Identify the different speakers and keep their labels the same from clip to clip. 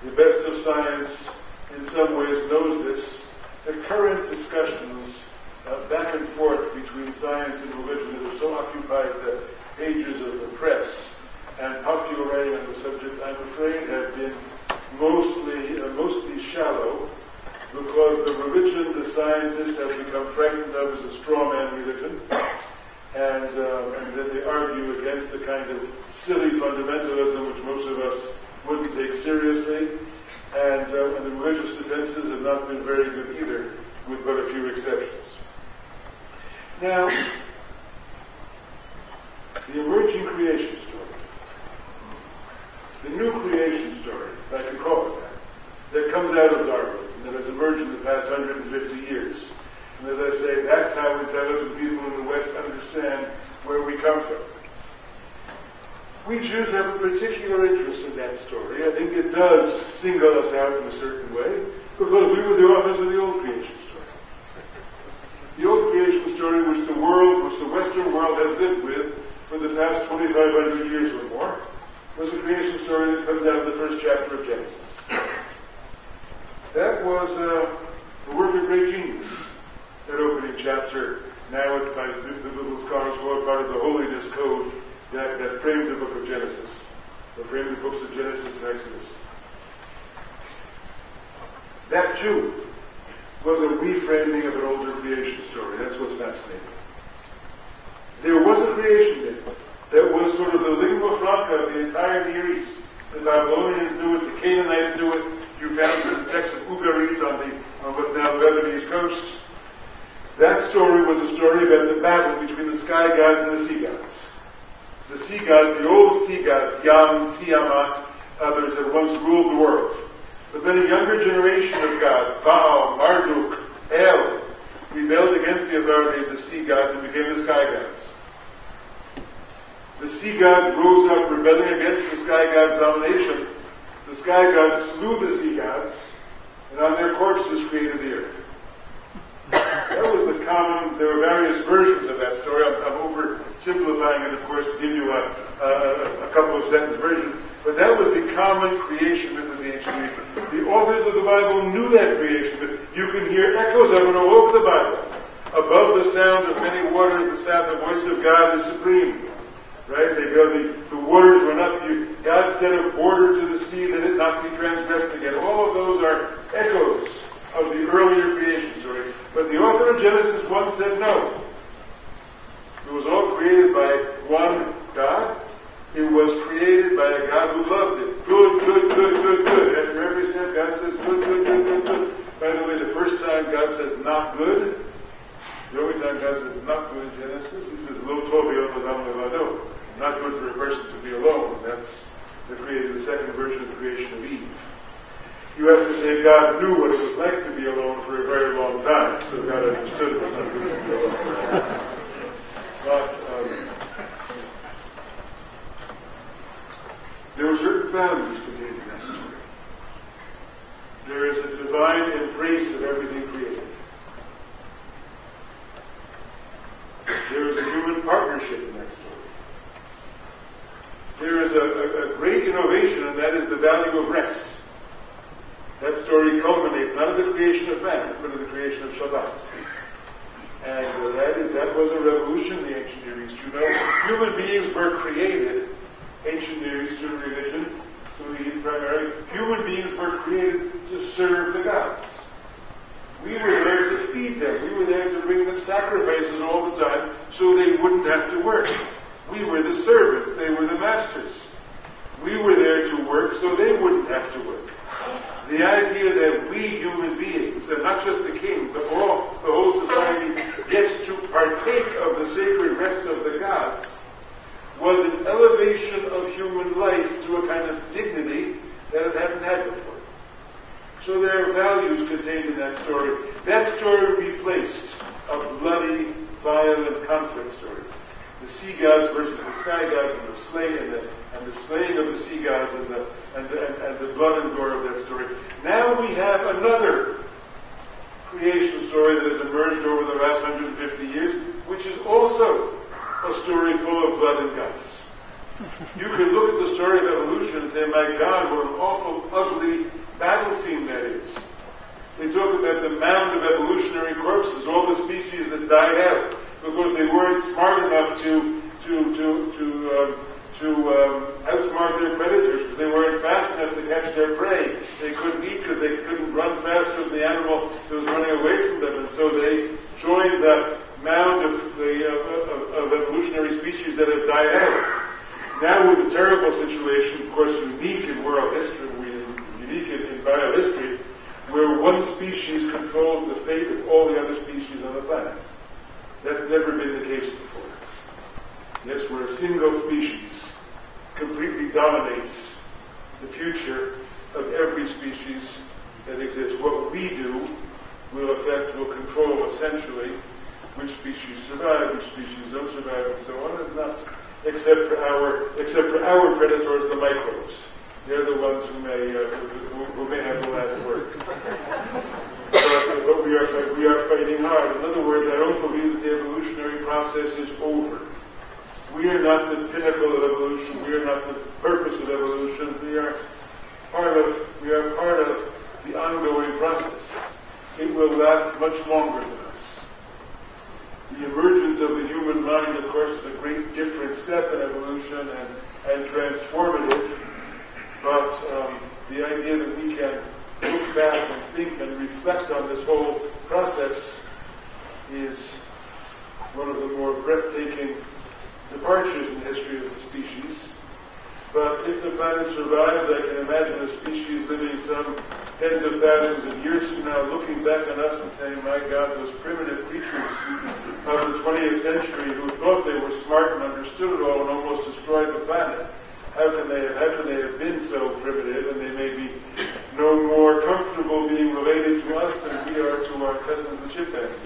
Speaker 1: the best of science in some ways knows this. The current discussions back and forth between science and religion that have so occupied the pages of the press and popular writing on the subject, I'm afraid, have been mostly shallow, because the religion the scientists have become frightened of is a straw man religion, and then they argue against the kind of silly fundamentalism which most of us wouldn't take seriously, and the religious defenses have not been very good either, with but a few exceptions. Now, the emerging creation story, the new creation story, if I can call it that comes out of Darwin, and that has emerged in the past 150 years. And as I say, that's how intelligent people in the West understand where we come from. We Jews have a particular interest in that story. I think it does single us out in a certain way, because we were the authors of the old creation story. The old creation story which the Western world has lived with for the past 2,500 years or more, was a creation story that comes out of the first chapter of Genesis. That was the work of great genius, that opening chapter. Now it's by the biblical scholars called part of the holiness code that framed the book of Genesis, or framed the books of Genesis and Exodus. That too was a reframing of an older creation story. That's what's fascinating. There was a creation myth that was sort of the lingua franca of the entire Near East. The Babylonians knew it, the Canaanites knew it. You found it in the text of Ugarit on what's now the Lebanese coast. That story was a story about the battle between the sky gods and the sea gods. The sea gods, the old sea gods, Yam, Tiamat, others had once ruled the world. But then a younger generation of gods, Baal, Marduk, El, rebelled against the authority of the sea gods and became the sky gods. The sea gods rose up, rebelling against the sky gods' domination. The sky gods slew the sea gods, and on their corpses created the earth. That was the common, there were various versions of that story. I'm oversimplifying it, of course, to give you a couple of sentence version. But that was the common creation myth of the ancient Near East. The authors of the Bible knew that creation myth. You can hear echoes of it all over the Bible. Above the sound of many waters, the voice of God is supreme. Right? They go, the waters run up. God set a border to the sea that it not be transgressed again. All of those are echoes of the earlier creation story. But the author of Genesis once said no. It was all created by one God. It was created by a God who loved it. Good, good, good, good, good. After every step, God says good, good, good, good, good. By the way, the first time God says not good, the only time God says not good in Genesis, he says, Lo tov adam levado. Not good for a person to be alone. That's the second version of the creation of Eve. You have to say God knew what it was like to be alone for a very long time, so God understood it was not good to be alone. But there were certain values contained in that story. There is a divine embrace of everything created. There is a human partnership in that story. There is a great innovation, and that is the value of rest. That story culminates not in the creation of man, but in the creation of Shabbat. And that was a revolution in the ancient Near East. You know, human beings were created, ancient Near Eastern religion, primarily, human beings were created to serve the gods. We were there to feed them. We were there to bring them sacrifices all the time so they wouldn't have to work. We were the servants. They were the masters. We were there to work so they wouldn't have to work. The idea that we human beings, and not just the king, but the whole society, gets to partake of the sacred rest of the gods, was an elevation of human life to a kind of dignity that it hadn't had before. So there are values contained in that story. That story replaced a bloody, violent conflict story. The sea gods versus the sky gods, and the slaying of the sea gods, and the blood and gore of that story. Now we have another creation story that has emerged over the last 150 years, which is also a story full of blood and guts. You could look at the story of evolution and say, my God, what an awful, ugly battle scene that is. They talk about the mound of evolutionary corpses, all the species that died out because they weren't smart enough to outsmart their predators, because they weren't fast enough to catch their prey. They couldn't eat because they couldn't run faster than the animal that was running away from them, and so they joined that mound of evolutionary species that have died out. Now with a terrible situation, of course, unique in world history, unique in biohistory, where one species controls the fate of all the other species on the planet. That's never been the case before. Yes, where a single species completely dominates the future of every species that exists. What we do will control essentially which species survive, which species don't survive, and so on, and not except for our predators, the microbes. They're the ones who may have the last word. But we are fighting hard. In other words, I don't believe that the evolutionary process is over. We are not the pinnacle of evolution. We are not the purpose of evolution. We are part of the ongoing process. It will last much longer than us. The emergence of the human mind, of course, is a great different step in evolution and transformative. But the idea that we can look back and think and reflect on this whole process is one of the more breathtaking departures in the history of the species. But if the planet survives, I can imagine a species living some tens of thousands of years from now looking back on us and saying, my God, those primitive creatures of the 20th century who thought they were smart and understood it all and almost destroyed the planet, how can they have been so primitive, and they may be no more comfortable being related to us than we are to our cousins the chimpanzees.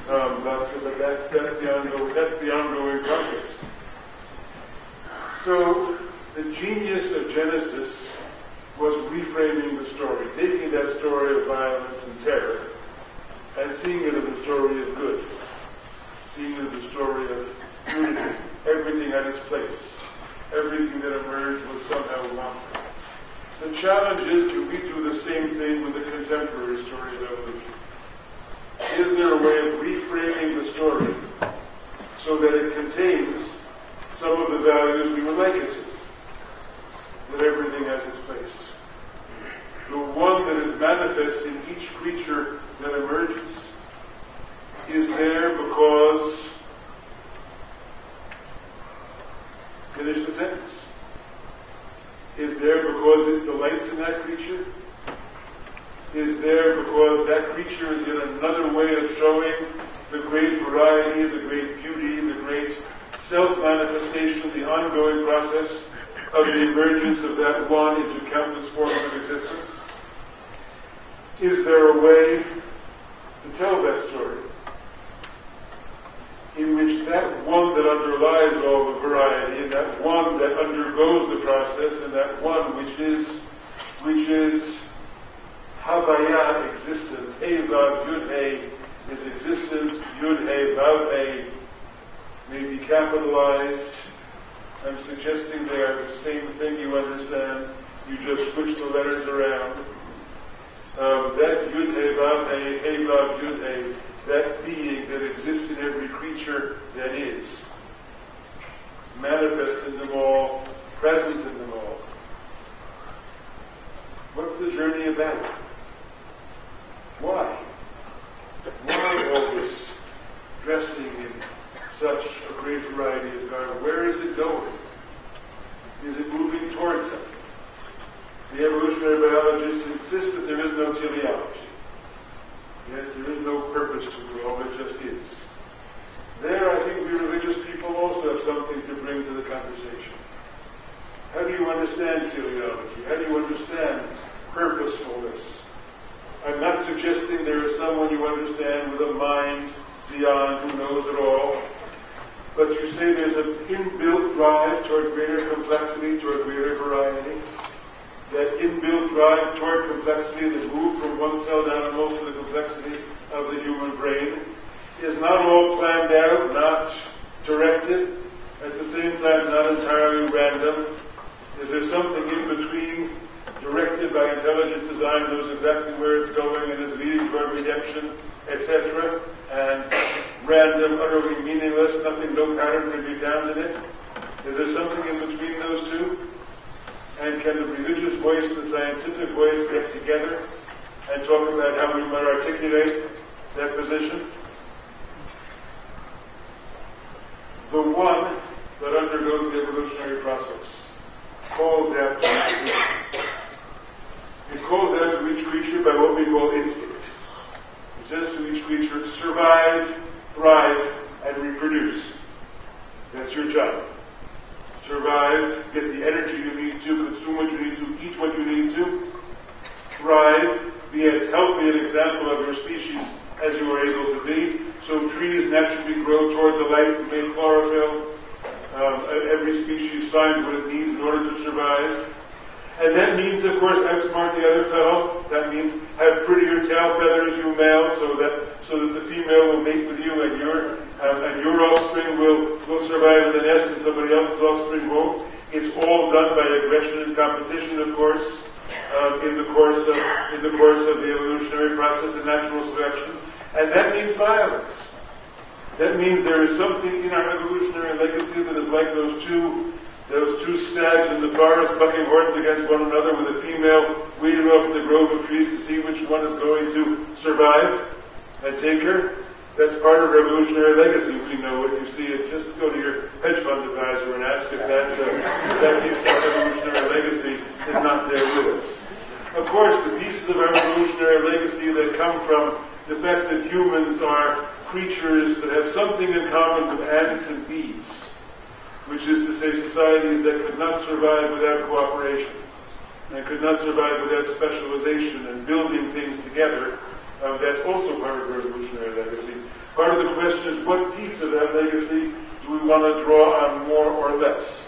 Speaker 1: But that's the ongoing process. So the genius of Genesis was reframing the story, taking that story of violence and terror, and seeing it as a story of good, seeing it as a story of unity, everything at its place. Everything that emerged was somehow wanted. The challenge is, can we do the same thing with the contemporary story of evolution? Is there a way of reframing the story so that it contains some of the values we would like it to? That everything has its place. The one that is manifest in each creature that emerges is there because... Finish the sentence. Is there because it delights in that creature? Is there because that creature is yet another way of showing the great variety, the great beauty, the great self-manifestation, the ongoing process of the emergence of that one into countless forms of existence? Is there a way to tell that story in which that one that underlies all the variety, and that one that undergoes the process, and that one which is Havaya, existence, Hey Vav Yud Hey is existence, Yud Hey Vav Hey may be capitalized. I'm suggesting they are the same thing, you understand. You just switch the letters around. That Yud Hey Vav Hey, Hey Vav Yud Hey, that being that exists in every creature that is, manifest in them all, present in them all. What's the journey about? Why? Why all this dressing in such a great variety of garb? Where is it going? Is it moving towards something? The evolutionary biologists insist that there is no teleology. Yes, there is no purpose to it all, it just is. There, I think we religious people also have something to bring to the conversation. How do you understand teleology? How do you understand purposefulness? I'm not suggesting there is someone you understand with a mind beyond who knows it all, but you say there's an inbuilt drive toward greater complexity, toward greater variety. That inbuilt drive toward complexity that moved from one-celled animals to the complexity of the human brain is not all planned out, not directed, at the same time not entirely random? Is there something in between, directed by intelligent design, knows exactly where it's going and is leading toward redemption, etc., and random, utterly meaningless, nothing, no pattern can be found in it? Is there something in between those two? And can the religious voice, the scientific voice get together and talk about how we might articulate that position? The one that undergoes the evolutionary process calls out to each creature. It calls out to each creature by what we call instinct. It says to each creature, survive, thrive, and reproduce. That's your job. Survive, get the energy you need to, consume what you need to, eat what you need to. Thrive, be as healthy an example of your species as you are able to be. So trees naturally grow toward the light and make chlorophyll. Every species finds what it needs in order to survive. And that means, of course, outsmart the other fellow. That means have prettier tail feathers, you male, so that the female will mate with you, and your offspring will survive in the nest, and somebody else's offspring won't. It's all done by aggression and competition, of course, in the course of the evolutionary process and natural selection, and that means violence. That means there is something in our evolutionary legacy that is like those two stags in the forest bucking horns against one another, with a female waiting off in the grove of trees to see which one is going to survive and take her. That's part of revolutionary legacy. We know it. You see it. Just go to your hedge fund advisor and ask if that piece of evolutionary legacy is not there with us. Of course, the pieces of our evolutionary legacy that come from the fact that humans are creatures that have something in common with ants and bees, which is to say societies that could not survive without cooperation and could not survive without specialization and building things together. That's also part of revolutionary legacy. Part of the question is, what piece of that legacy do we want to draw on more or less?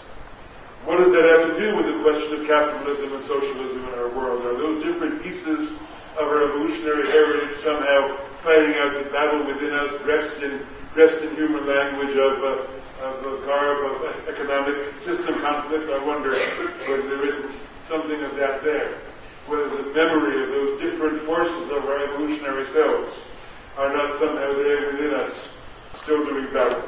Speaker 1: What does that have to do with the question of capitalism and socialism in our world? Are those different pieces of our evolutionary heritage somehow fighting out the battle within us, dressed in human language of a garb of economic system conflict? I wonder whether there isn't something of that there. Whether the memory of those different forces of our evolutionary selves are not somehow there within us, still doing battle.